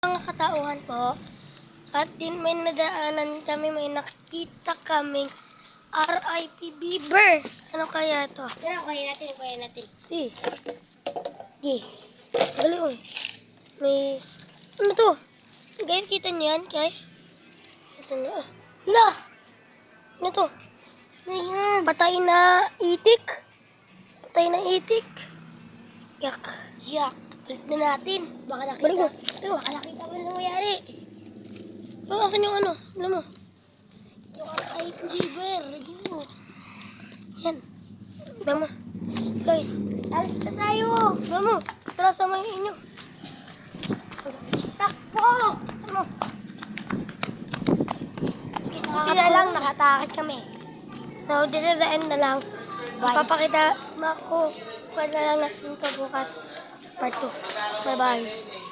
mga katauhan po. At din may nadaanan kami, may nakita kaming RIP Beaver. Ano kaya to? Pero kaya natin. Si. Galing oh. May, ano to? Guys, kita niyo yan, guys? Ito na. La! Ano to? Ano yan? Patay na itik. Yak. Balik na natin. Baka nakita. Balik mo. Ito. Baka nakita mo na nangyari. Oh, asan yung ano? Ano mo? Yung RIP Beaver. Yun. Yan. Ano mo? Guys, Alis na tayo. ano mo? Tara, sama yung inyo. Takbo! Ano? Buti na lang nakatakas kami. So, this is the end na lang. Bye. Papakita ko na lang natin ito bukas. Part 2. Bye-bye.